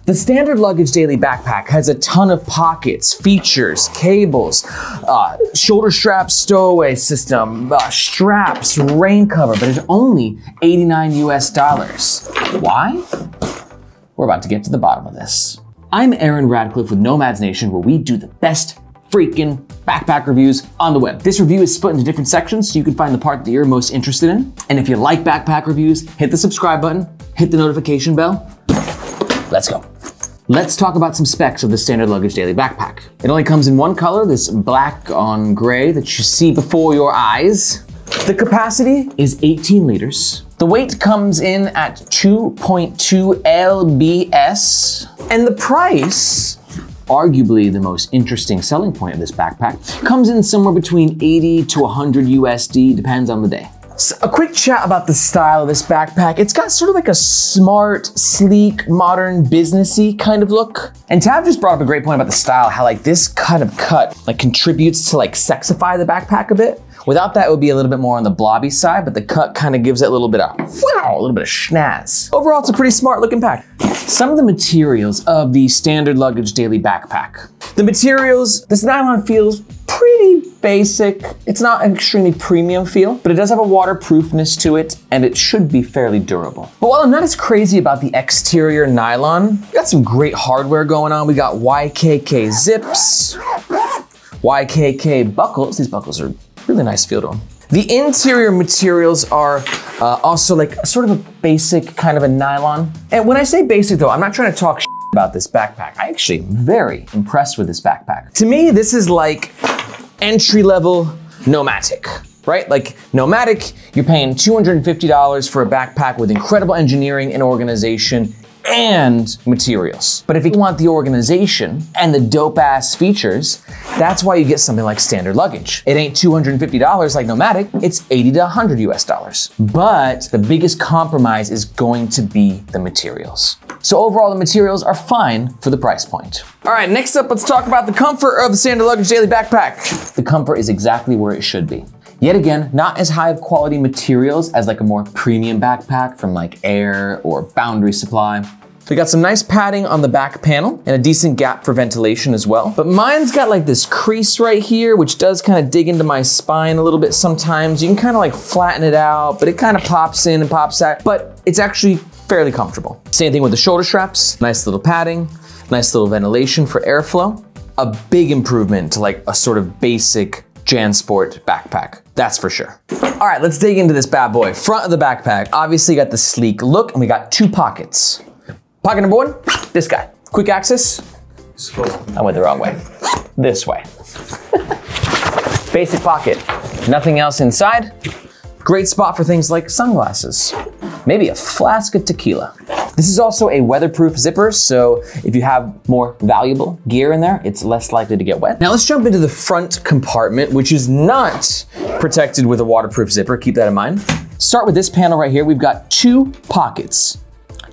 The Standard Luggage Daily backpack has a ton of pockets, features, cables, shoulder strap stowaway system, straps, rain cover, but it's only $89 US. Why? We're about to get to the bottom of this. I'm Aaron Radcliffe with Nomads Nation, where we do the best freaking backpack reviews on the web. This review is split into different sections so you can find the part that you're most interested in. And if you like backpack reviews, hit the subscribe button, hit the notification bell. Let's go. Let's talk about some specs of the Standard Luggage Daily backpack. It only comes in one color, this black on gray that you see before your eyes. The capacity is 18 liters. The weight comes in at 2.2 lbs. And the price, arguably the most interesting selling point of this backpack, comes in somewhere between 80 to 100 USD, depends on the day. So a quick chat about the style of this backpack. It's got sort of like a smart, sleek, modern, businessy kind of look. And Tav just brought up a great point about the style, how like this kind of cut like contributes to like sexify the backpack a bit. Without that, it would be a little bit more on the blobby side, but the cut kind of gives it a little bit of wow, a little bit of schnazz. Overall, it's a pretty smart looking pack. Some of the materials of the Standard Luggage Daily backpack. The materials, this nylon feels pretty basic. It's not an extremely premium feel, but it does have a waterproofness to it, and it should be fairly durable. But while I'm not as crazy about the exterior nylon, we got some great hardware going on. We got YKK zips, YKK buckles. These buckles are really nice feel to them. The interior materials are also like sort of a basic kind of a nylon. And when I say basic though, I'm not trying to talk shit about this backpack. I actually am very impressed with this backpack. To me, this is like entry-level Nomadic, right? Like Nomadic, you're paying $250 for a backpack with incredible engineering and organization and materials. But if you want the organization and the dope ass features, that's why you get something like Standard Luggage. It ain't $250 like Nomadic, it's 80 to 100 US. But the biggest compromise is going to be the materials. So overall, the materials are fine for the price point. All right, next up, let's talk about the comfort of the Standard Luggage Daily backpack. The comfort is exactly where it should be. Yet again, not as high of quality materials as like a more premium backpack from like Air or Boundary Supply. We got some nice padding on the back panel and a decent gap for ventilation as well. But mine's got like this crease right here, which does kind of dig into my spine a little bit sometimes. You can kind of like flatten it out, but it kind of pops in and pops out, but it's actually fairly comfortable. Same thing with the shoulder straps, nice little padding, nice little ventilation for airflow. A big improvement to like a sort of basic JanSport backpack, that's for sure. All right, let's dig into this bad boy. Front of the backpack, obviously got the sleek look, and we got two pockets. Pocket number one, this guy. Quick access. I went the wrong way. This way. Basic pocket, nothing else inside. Great spot for things like sunglasses, maybe a flask of tequila. This is also a weatherproof zipper, so if you have more valuable gear in there, it's less likely to get wet. Now let's jump into the front compartment, which is not protected with a waterproof zipper, keep that in mind. Start with this panel right here. We've got two pockets.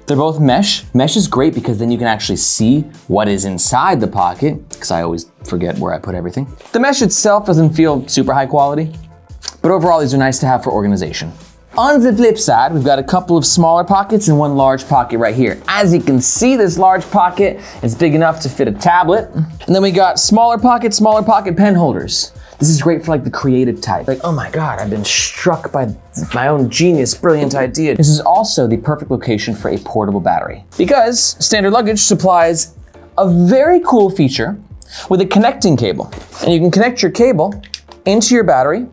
They're both mesh. Mesh is great because then you can actually see what is inside the pocket, because I always forget where I put everything. The mesh itself doesn't feel super high quality, but overall these are nice to have for organization. On the flip side, we've got a couple of smaller pockets and one large pocket right here. As you can see, this large pocket is big enough to fit a tablet. And then we got smaller pocket pen holders. This is great for like the creative type. Like, oh my God, I've been struck by my own genius, brilliant idea. This is also the perfect location for a portable battery because Standard Luggage supplies a very cool feature with a connecting cable. And you can connect your cable into your battery,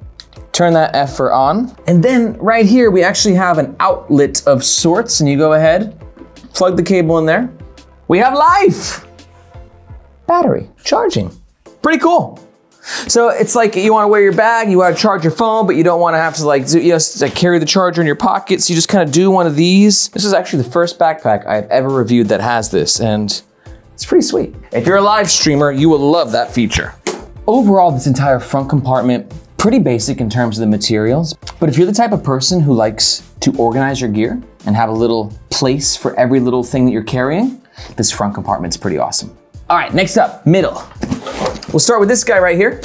turn that effer on, and then right here, we actually have an outlet of sorts, and you go ahead, plug the cable in there. We have life! Battery, charging. Pretty cool. So it's like you want to wear your bag, you want to charge your phone, but you don't want to have to like carry the charger in your pocket, so you just kind of do one of these. This is actually the first backpack I've ever reviewed that has this, and it's pretty sweet. If you're a live streamer, you will love that feature. Overall, this entire front compartment, pretty basic in terms of the materials, but if you're the type of person who likes to organize your gear and have a little place for every little thing that you're carrying, this front compartment's pretty awesome. All right, next up, middle. We'll start with this guy right here.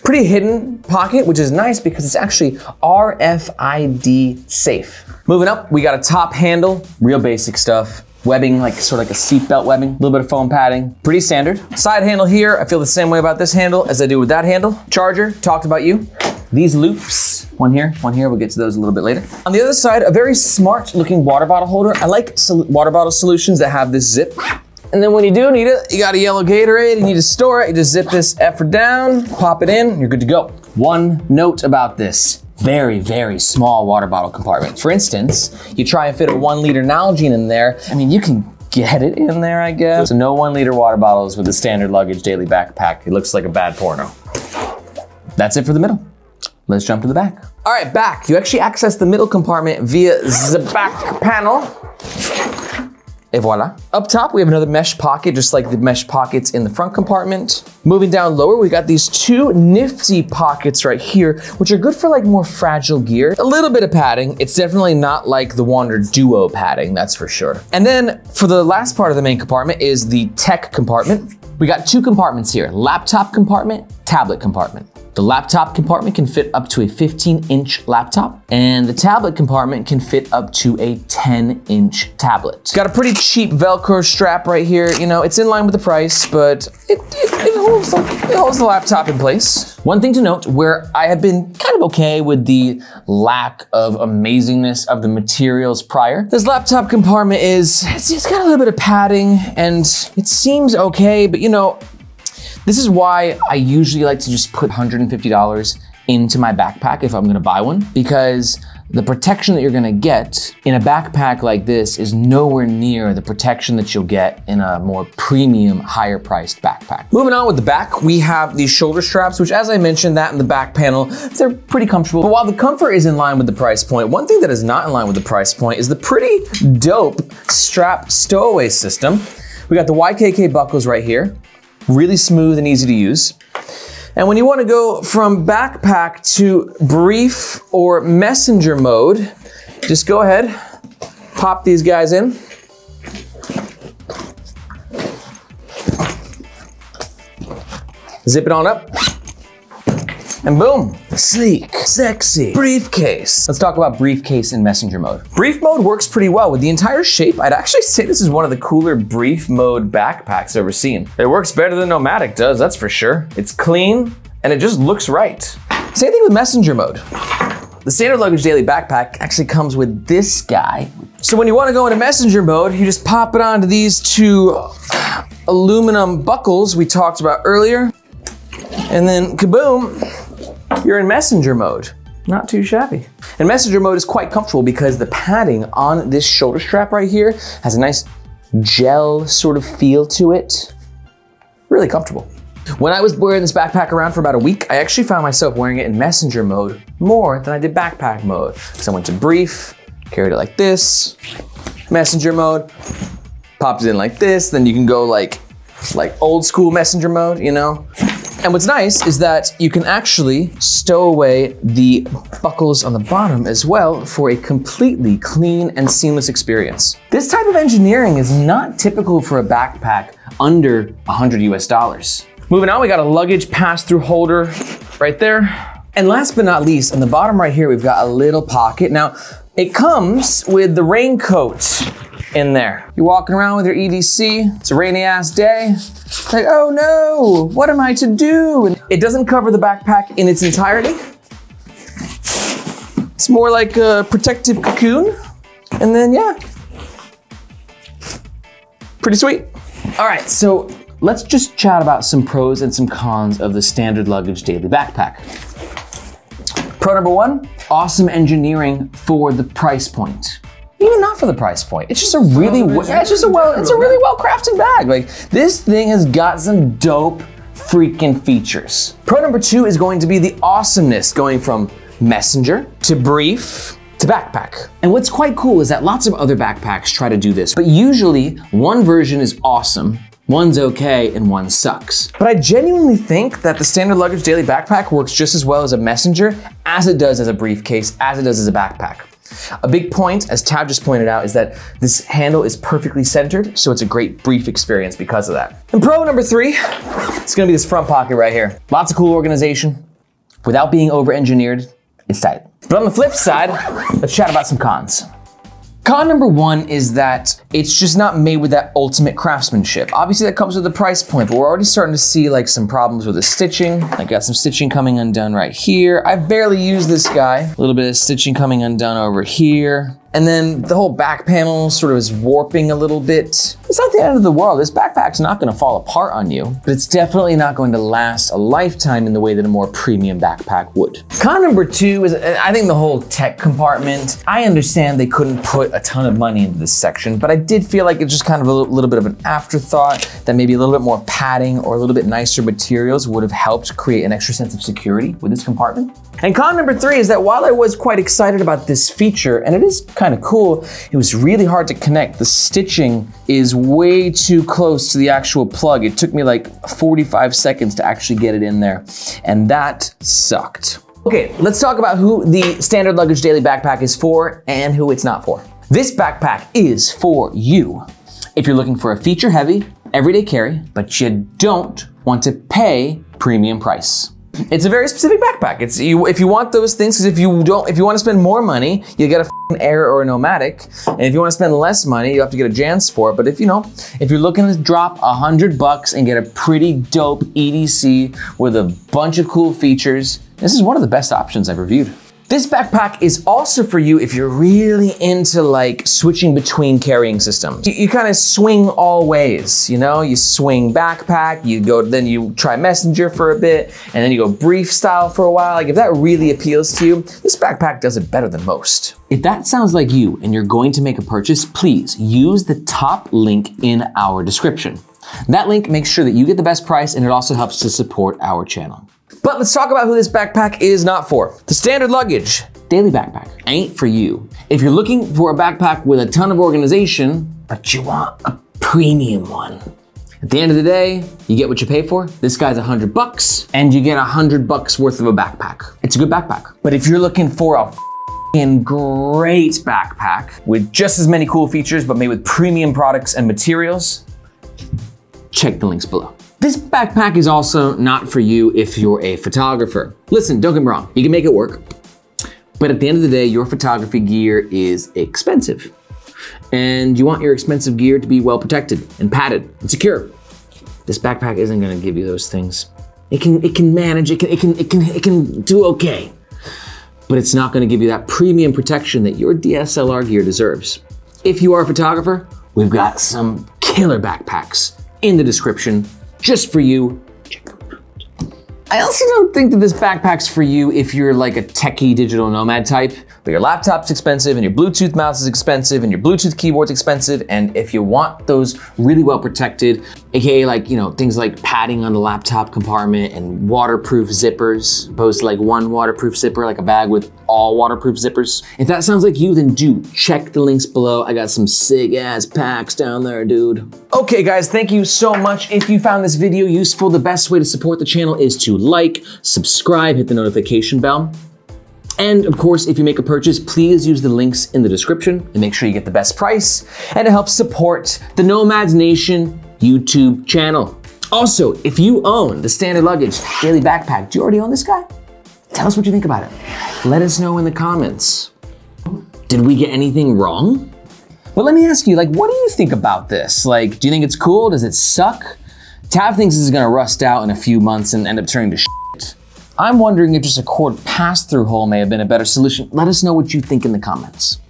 Pretty hidden pocket, which is nice because it's actually RFID safe. Moving up, we got a top handle, real basic stuff. webbing, like sort of like a seatbelt webbing, a little bit of foam padding, pretty standard. Side handle here, I feel the same way about this handle as I do with that handle. Charger, talked about you. These loops, one here, we'll get to those a little bit later. On the other side, a very smart looking water bottle holder. I like water bottle solutions that have this zip. And then when you do need it, you got a yellow Gatorade, you need to store it, you just zip this effer down, pop it in, you're good to go. One note about this, very, very small water bottle compartment. For instance, you try and fit a 1 liter Nalgene in there, I mean, you can get it in there, I guess. So no 1 liter water bottles with the Standard Luggage Daily backpack. It looks like a bad porno. That's it for the middle. Let's jump to the back. All right, back. You actually access the middle compartment via the back panel. Et voila. Up top, we have another mesh pocket, just like the mesh pockets in the front compartment. Moving down lower, we got these 2 nifty pockets right here, which are good for like more fragile gear. A little bit of padding. It's definitely not like the Wander Duo padding, that's for sure. And then for the last part of the main compartment is the tech compartment. We got 2 compartments here, laptop compartment, tablet compartment. The laptop compartment can fit up to a 15-inch laptop, and the tablet compartment can fit up to a 10-inch tablet. It's got a pretty cheap Velcro strap right here. You know, it's in line with the price, but it holds the laptop in place. One thing to note, where I have been kind of okay with the lack of amazingness of the materials prior, this laptop compartment it's got a little bit of padding, and it seems okay, but you know, this is why I usually like to just put $150 into my backpack if I'm gonna buy one, because the protection that you're gonna get in a backpack like this is nowhere near the protection that you'll get in a more premium, higher priced backpack. Moving on with the back, we have these shoulder straps, which as I mentioned, that in the back panel, they're pretty comfortable. But while the comfort is in line with the price point, one thing that is not in line with the price point is the pretty dope strap stowaway system. We got the YKK buckles right here. Really smooth and easy to use. And when you want to go from backpack to brief or messenger mode, just go ahead, pop these guys in. Zip it on up. And boom, sleek, sexy, briefcase. Let's talk about briefcase in messenger mode. Brief mode works pretty well with the entire shape. I'd actually say this is one of the cooler brief mode backpacks I've ever seen. It works better than Nomadic does, that's for sure. It's clean and it just looks right. Same thing with messenger mode. The Standard Luggage Daily backpack actually comes with this guy. So when you want to go into messenger mode, you just pop it onto these 2 aluminum buckles we talked about earlier. And then kaboom, you're in messenger mode. Not too shabby. And messenger mode is quite comfortable because the padding on this shoulder strap right here has a nice gel sort of feel to it. Really comfortable. When I was wearing this backpack around for about a week, I actually found myself wearing it in messenger mode more than I did backpack mode. So I went to brief, carried it like this, messenger mode, popped it in like this, then you can go like old school messenger mode, you know? And what's nice is that you can actually stow away the buckles on the bottom as well for a completely clean and seamless experience. This type of engineering is not typical for a backpack under $100 US. Moving on, we got a luggage pass-through holder right there. And last but not least, on the bottom right here, we've got a little pocket. Now, it comes with the raincoat in there. You're walking around with your EDC, it's a rainy ass day. It's like, oh no, what am I to do? And it doesn't cover the backpack in its entirety. It's more like a protective cocoon. And then yeah, pretty sweet. All right, so let's just chat about some pros and some cons of the Standard Luggage Daily backpack. Pro number 1, awesome engineering for the price point. Even not for the price point. It's just a really, it's a really well crafted bag. Like, this thing has got some dope freaking features. Pro number 2 is going to be the awesomeness, going from messenger to brief to backpack. And what's quite cool is that lots of other backpacks try to do this, but usually one version is awesome, one's okay, and one sucks. But I genuinely think that the Standard Luggage Daily backpack works just as well as a messenger, as it does as a briefcase, as it does as a backpack. A big point, as Tab just pointed out, is that this handle is perfectly centered, so it's a great brief experience because of that. And pro number 3, it's gonna be this front pocket right here. Lots of cool organization. Without being over-engineered, it's tight. But on the flip side, let's chat about some cons. Con number one is that it's just not made with that ultimate craftsmanship. Obviously that comes with the price point, but we're already starting to see like some problems with the stitching. I got some stitching coming undone right here. I've barely used this guy. A little bit of stitching coming undone over here. And then the whole back panel sort of is warping a little bit. It's not the end of the world. This backpack's not gonna fall apart on you, but it's definitely not going to last a lifetime in the way that a more premium backpack would. Con number two is, I think the whole tech compartment. I understand they couldn't put a ton of money into this section, but I did feel like it's just kind of a little bit of an afterthought, that maybe a little bit more padding or a little bit nicer materials would have helped create an extra sense of security with this compartment. And con number three is that while I was quite excited about this feature, and it is kind of cool, it was really hard to connect. The stitching is way too close to the actual plug. It took me like 45 seconds to actually get it in there, and that sucked. Okay, let's talk about who the Standard Luggage Daily backpack is for and who it's not for. This backpack is for you if you're looking for a feature-heavy, everyday carry, but you don't want to pay premium price. It's a very specific backpack. It's if you want those things, because if you want to spend more money, you get a Air or a Nomadic, and if you want to spend less money, you have to get a JanSport. But if you're looking to drop $100 and get a pretty dope EDC with a bunch of cool features, this is one of the best options I've reviewed. This backpack is also for you if you're really into like switching between carrying systems. You kind of swing all ways, you know? You swing backpack, then you try messenger for a bit, and then you go brief style for a while. Like if that really appeals to you, this backpack does it better than most. If that sounds like you and you're going to make a purchase, please use the top link in our description. That link makes sure that you get the best price, and it also helps to support our channel. But let's talk about who this backpack is not for. The Standard Luggage Daily backpack ain't for you. If you're looking for a backpack with a ton of organization, but you want a premium one. At the end of the day, you get what you pay for. This guy's $100, and you get $100 worth of a backpack. It's a good backpack. But if you're looking for a great backpack with just as many cool features, but made with premium products and materials, check the links below. This backpack is also not for you if you're a photographer. Listen, don't get me wrong, you can make it work, but at the end of the day, your photography gear is expensive. And you want your expensive gear to be well protected and padded and secure. This backpack isn't gonna give you those things. It can manage, it can do okay, but it's not gonna give you that premium protection that your DSLR gear deserves. If you are a photographer, we've got some killer backpacks in the description just for you. Check them out. I also don't think that this backpack's for you if you're like a techie digital nomad type, but your laptop's expensive and your Bluetooth mouse is expensive and your Bluetooth keyboard's expensive, and if you want those really well protected, AKA like, things like padding on the laptop compartment and waterproof zippers, opposed to like one waterproof zipper, like a bag with all waterproof zippers. If that sounds like you, then do check the links below. I got some sick ass packs down there, dude. Okay guys, thank you so much. If you found this video useful, the best way to support the channel is to like, subscribe, hit the notification bell. And of course, if you make a purchase, please use the links in the description and make sure you get the best price, and it helps support the Nomads Nation YouTube channel. Also, if you own the Standard Luggage Daily backpack, do you already own this guy? Tell us what you think about it. Let us know in the comments. Did we get anything wrong? But let me ask you, like, what do you think about this? Like, do you think it's cool? Does it suck? Tav thinks this is gonna rust out in a few months and end up turning to shit. I'm wondering if just a cord pass-through hole may have been a better solution. Let us know what you think in the comments.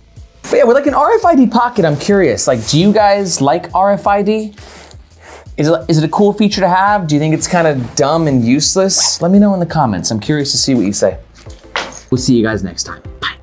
But yeah, with like an RFID pocket, I'm curious, like, do you guys like RFID? Is it a cool feature to have? Do you think it's kind of dumb and useless? Let me know in the comments. I'm curious to see what you say. We'll see you guys next time. Bye.